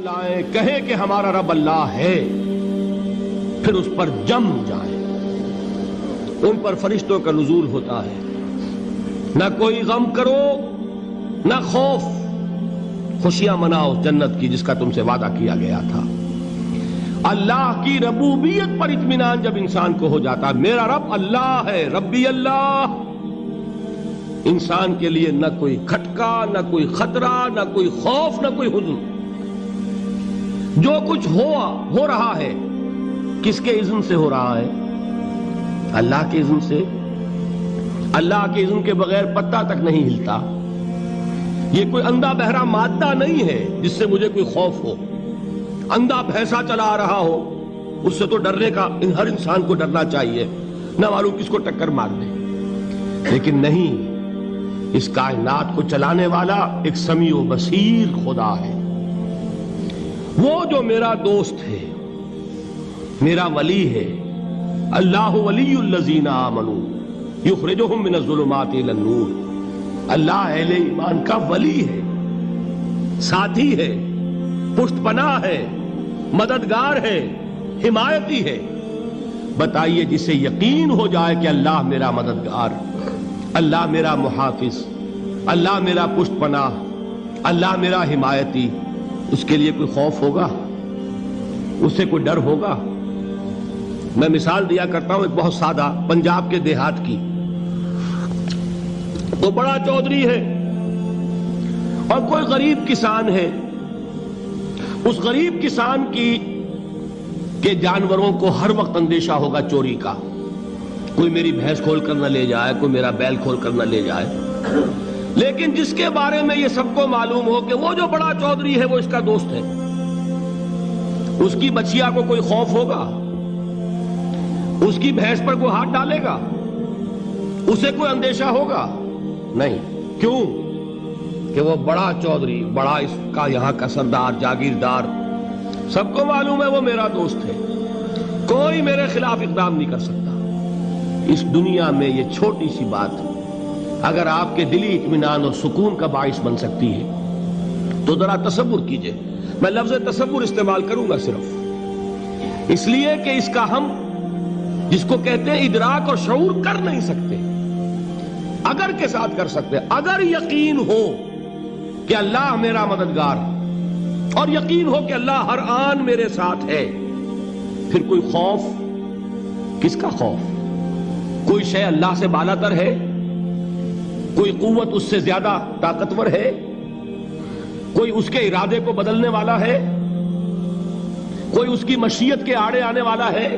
لائیں کہیں کہ ہمارا رب اللہ ہے، پھر اس پر جم جائیں۔ ان پر فرشتوں کا نزول ہوتا ہے، نہ کوئی غم کرو نہ خوف، خوشیاں مناؤ جنت کی جس کا تم سے وعدہ کیا گیا تھا۔ اللہ کی ربوبیت پر اطمینان جب انسان کو ہو جاتا، میرا رب اللہ ہے، ربی اللہ، انسان کے لیے نہ کوئی کھٹکا، نہ کوئی خطرہ، نہ کوئی خوف، نہ کوئی حزن۔ جو کچھ ہو رہا ہے کس کے اذن سے ہو رہا ہے؟ اللہ کے اذن سے۔ اللہ کے اذن کے بغیر پتہ تک نہیں ہلتا۔ یہ کوئی اندھا بہرا مادہ نہیں ہے جس سے مجھے کوئی خوف ہو۔ اندھا بھینسا چلا آ رہا ہو اس سے تو ڈرنے کا ہر انسان کو ڈرنا چاہیے، نہ معلوم کس کو ٹکر مار دے۔ لیکن نہیں، اس کائنات کو چلانے والا ایک سمیع و بصیر خدا ہے، وہ جو میرا دوست ہے، میرا ولی ہے۔ اللہ ولی الذین آمنوا یخرجہم من الظلمات الی النور۔ اللہ اہل ایمان کا ولی ہے، ساتھی ہے، پشت پناہ ہے، مددگار ہے، حمایتی ہے۔ بتائیے جسے یقین ہو جائے کہ اللہ میرا مددگار، اللہ میرا محافظ، اللہ میرا پشت پناہ، اللہ میرا حمایتی، اس کے لیے کوئی خوف ہوگا؟ اس سے کوئی ڈر ہوگا؟ میں مثال دیا کرتا ہوں ایک بہت سادہ، پنجاب کے دیہات کی۔ تو بڑا چودھری ہے اور کوئی غریب کسان ہے۔ اس غریب کسان کے جانوروں کو ہر وقت اندیشہ ہوگا چوری کا، کوئی میری بھینس کھول کر نہ لے جائے، کوئی میرا بیل کھول کر نہ لے جائے۔ لیکن جس کے بارے میں یہ سب کو معلوم ہو کہ وہ جو بڑا چودھری ہے وہ اس کا دوست ہے، اس کی بچیا کو کوئی خوف ہوگا؟ اس کی بھینس پر کوئی ہاتھ ڈالے گا؟ اسے کوئی اندیشہ ہوگا؟ نہیں۔ کیوں؟ کہ وہ بڑا چودھری، بڑا اس کا یہاں کا سردار، جاگیردار، سب کو معلوم ہے وہ میرا دوست ہے، کوئی میرے خلاف اقدام نہیں کر سکتا۔ اس دنیا میں یہ چھوٹی سی بات اگر آپ کے دلی اطمینان اور سکون کا باعث بن سکتی ہے تو ذرا تصور کیجئے۔ میں لفظ تصور استعمال کروں گا صرف اس لیے کہ اس کا ہم جس کو کہتے ہیں ادراک اور شعور کر نہیں سکتے، اگر کے ساتھ کر سکتے۔ اگر یقین ہو کہ اللہ میرا مددگار اور یقین ہو کہ اللہ ہر آن میرے ساتھ ہے، پھر کوئی خوف، کس کا خوف؟ کوئی شے اللہ سے بالا تر ہے؟ کوئی قوت اس سے زیادہ طاقتور ہے؟ کوئی اس کے ارادے کو بدلنے والا ہے؟ کوئی اس کی مشیت کے آڑے آنے والا ہے؟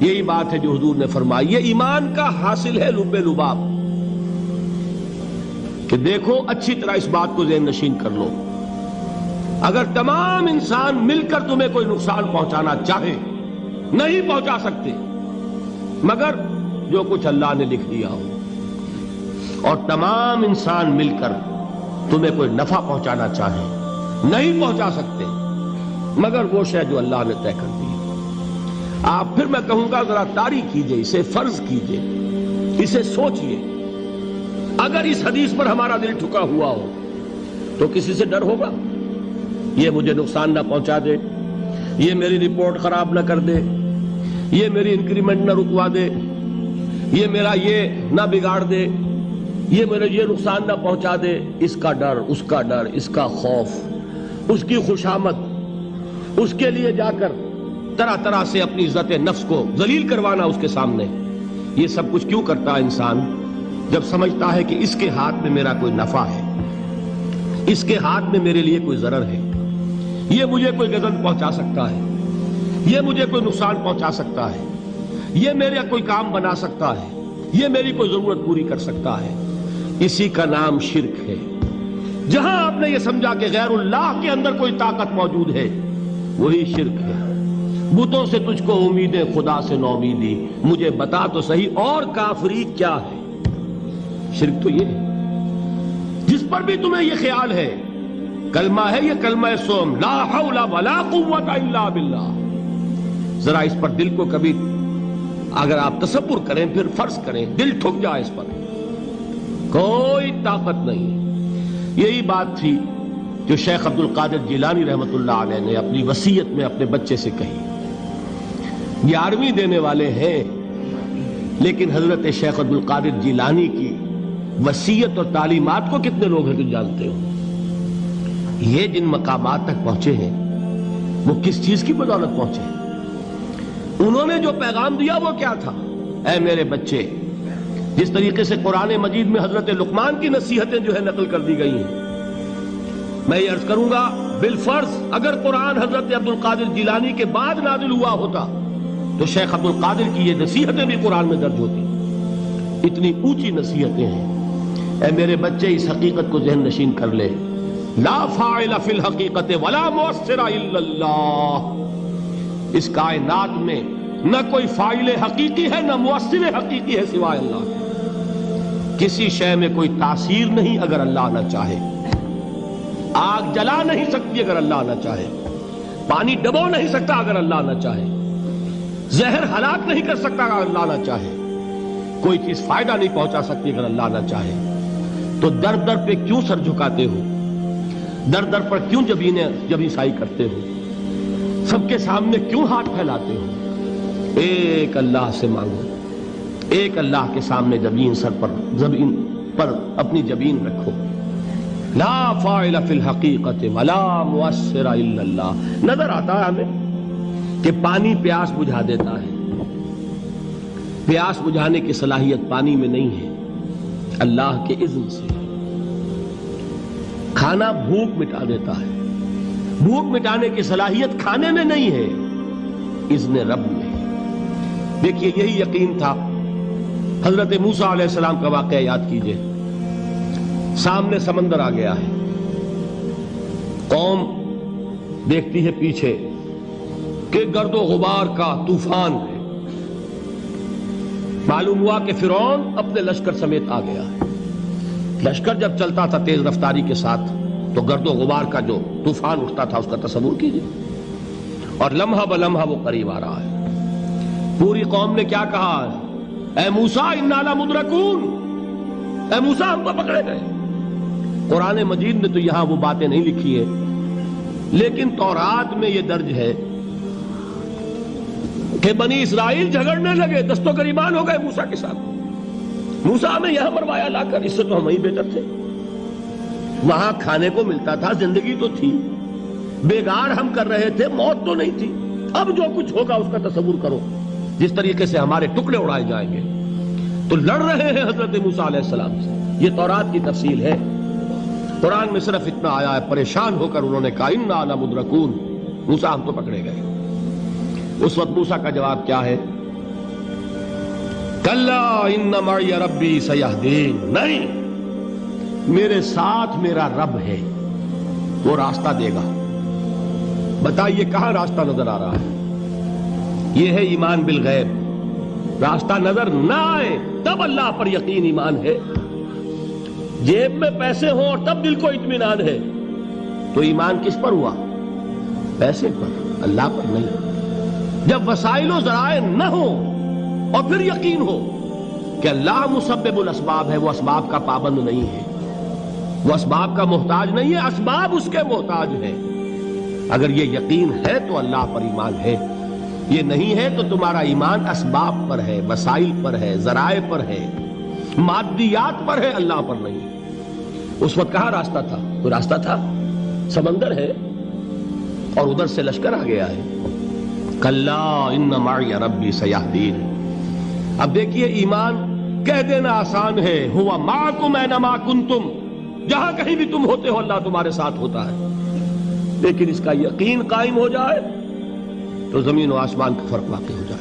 یہی بات ہے جو حضور نے فرمائی۔ یہ ایمان کا حاصل ہے لب لباب، کہ دیکھو اچھی طرح اس بات کو ذہن نشین کر لو، اگر تمام انسان مل کر تمہیں کوئی نقصان پہنچانا چاہے نہیں پہنچا سکتے، مگر جو کچھ اللہ نے لکھ دیا ہو، اور تمام انسان مل کر تمہیں کوئی نفع پہنچانا چاہے نہیں پہنچا سکتے، مگر وہ شے جو اللہ نے طے کر دی۔ آپ پھر میں کہوں گا ذرا طاری کیجئے، اسے فرض کیجئے، اسے سوچئے۔ اگر اس حدیث پر ہمارا دل ٹھکا ہوا ہو تو کسی سے ڈر ہوگا؟ یہ مجھے نقصان نہ پہنچا دے، یہ میری رپورٹ خراب نہ کر دے، یہ میری انکریمنٹ نہ رکوا دے، یہ میرا یہ نہ بگاڑ دے، یہ میرے یہ نقصان نہ پہنچا دے۔ اس کا ڈر، اس کا ڈر، اس کا خوف، اس کی خوشامد، اس کے لیے جا کر طرح طرح سے اپنی عزت نفس کو ذلیل کروانا اس کے سامنے، یہ سب کچھ کیوں کرتا ہے انسان؟ جب سمجھتا ہے کہ اس کے ہاتھ میں میرا کوئی نفع ہے، اس کے ہاتھ میں میرے لیے کوئی ضرر ہے، یہ مجھے کوئی غضب پہنچا سکتا ہے، یہ مجھے کوئی نقصان پہنچا سکتا ہے، یہ میرا کوئی کام بنا سکتا ہے، یہ میری کوئی ضرورت پوری کر سکتا ہے، اسی کا نام شرک ہے۔ جہاں آپ نے یہ سمجھا کہ غیر اللہ کے اندر کوئی طاقت موجود ہے، وہی شرک ہے۔ بتوں سے تجھ کو امیدیں، خدا سے نومیدی، مجھے بتا تو صحیح اور کافری کیا ہے؟ شرک تو یہ ہے جس پر بھی تمہیں یہ خیال ہے، کلمہ ہے یہ کلمہ سوم، لا حول ولا قوت الا باللہ، ذرا اس پر دل کو کبھی اگر آپ تصور کریں، پھر فرض کریں، دل ٹھک جائے اس پر، کوئی طاقت نہیں۔ یہی بات تھی جو شیخ عبد القادر جیلانی رحمۃ اللہ علیہ نے اپنی وصیت میں اپنے بچے سے کہی. 11ویں دینے والے ہیں، لیکن حضرت شیخ عبد القادر جیلانی کی وصیت اور تعلیمات کو کتنے لوگ ہیں جو جانتے ہو؟ یہ جن مقامات تک پہنچے ہیں وہ کس چیز کی بدولت پہنچے ہیں؟ انہوں نے جو پیغام دیا وہ کیا تھا؟ اے میرے بچے، جس طریقے سے قرآن مجید میں حضرت لقمان کی نصیحتیں جو ہے نقل کر دی گئی ہیں، میں یہ عرض کروں گا بالفرض اگر قرآن حضرت عبد القادر جیلانی کے بعد نازل ہوا ہوتا تو شیخ عبد القادر کی یہ نصیحتیں بھی قرآن میں درج ہوتی. اتنی اونچی نصیحتیں ہیں. اے میرے بچے، اس حقیقت کو ذہن نشین کر لے، لا فاعل فی الحقیقت ولا مؤثر الا اللہ. اس کائنات میں نہ کوئی فاعل حقیقی ہے نہ مؤثر حقیقی ہے سوائے اللہ. کسی شے میں کوئی تاثیر نہیں اگر اللہ نہ چاہے. آگ جلا نہیں سکتی اگر اللہ نہ چاہے. پانی ڈبو نہیں سکتا اگر اللہ نہ چاہے. زہر ہلاک نہیں کر سکتا اگر اللہ نہ چاہے. کوئی چیز فائدہ نہیں پہنچا سکتی اگر اللہ نہ چاہے. تو در در پہ کیوں سر جھکاتے ہو؟ در در پر کیوں جبیں سائی کرتے ہو؟ سب کے سامنے کیوں ہاتھ پھیلاتے ہو؟ ایک اللہ سے مانگو. ایک اللہ کے سامنے زمین پر اپنی جبین رکھو. لا فاعل فی الحقیقت ولا مؤثر الا اللہ. نظر آتا ہے ہمیں کہ پانی پیاس بجھا دیتا ہے. پیاس بجھانے کی صلاحیت پانی میں نہیں ہے، اللہ کے اذن سے. کھانا بھوک مٹا دیتا ہے، بھوک مٹانے کی صلاحیت کھانے میں نہیں ہے، اذن رب میں. دیکھیے یہی یقین تھا. حضرت موسیٰ علیہ السلام کا واقعہ یاد کیجئے. سامنے سمندر آ گیا ہے، قوم دیکھتی ہے پیچھے کہ گرد و غبار کا طوفان ہے. معلوم ہوا کہ فرعون اپنے لشکر سمیت آ گیا ہے. لشکر جب چلتا تھا تیز رفتاری کے ساتھ تو گرد و غبار کا جو طوفان اٹھتا تھا اس کا تصور کیجئے. اور لمحہ بلمحہ وہ قریب آ رہا ہے. پوری قوم نے کیا کہا؟ اے موسیٰ انا لمدرکون، اے موسیٰ ہم کو پکڑے گئے. قرآن مجید نے تو یہاں وہ باتیں نہیں لکھی ہے، لیکن تورات میں یہ درج ہے کہ بنی اسرائیل جھگڑنے لگے، دست و گریبان ہو گئے موسیٰ کے ساتھ. موسیٰ ہمیں یہاں مروایا لا کر، اس سے تو ہم ہی بہتر تھے. وہاں کھانے کو ملتا تھا، زندگی تو تھی، بیگار ہم کر رہے تھے، موت تو نہیں تھی. اب جو کچھ ہوگا اس کا تصور کرو، جس طریقے سے ہمارے ٹکڑے اڑائے جائیں گے. تو لڑ رہے ہیں حضرت موسیٰ علیہ السلام سے. یہ تورات کی تفصیل ہے. قرآن میں صرف اتنا آیا ہے، پریشان ہو کر انہوں نے کہا انا لمدرکون، موسیٰ ہم تو پکڑے گئے. اس وقت موسیٰ کا جواب کیا ہے؟ کلا ان معی ربی سیہدین. نہیں، میرے ساتھ میرا رب ہے، وہ راستہ دے گا. بتائیے کہاں راستہ نظر آ رہا ہے؟ یہ ہے ایمان بالغیب. راستہ نظر نہ آئے تب اللہ پر یقین ایمان ہے. جیب میں پیسے ہوں اور تب دل کو اطمینان ہے تو ایمان کس پر ہوا؟ پیسے پر، اللہ پر نہیں. جب وسائل و ذرائع نہ ہو اور پھر یقین ہو کہ اللہ مسبب الاسباب ہے، وہ اسباب کا پابند نہیں ہے، وہ اسباب کا محتاج نہیں ہے، اسباب اس کے محتاج ہیں. اگر یہ یقین ہے تو اللہ پر ایمان ہے. یہ نہیں ہے تو تمہارا ایمان اسباب پر ہے، وسائل پر ہے، ذرائع پر ہے، مادیات پر ہے، اللہ پر نہیں. اس وقت کہاں راستہ تھا؟ کوئی راستہ تھا؟ سمندر ہے اور ادھر سے لشکر آ گیا ہے. کلا ان معی ربی سیہدین. اب دیکھیے ایمان کہہ دینا آسان ہے، ہوا معکم اینما کنتم، جہاں کہیں بھی تم ہوتے ہو اللہ تمہارے ساتھ ہوتا ہے. لیکن اس کا یقین قائم ہو جائے تو زمین و آسمان کا فرق واقع ہو جائے.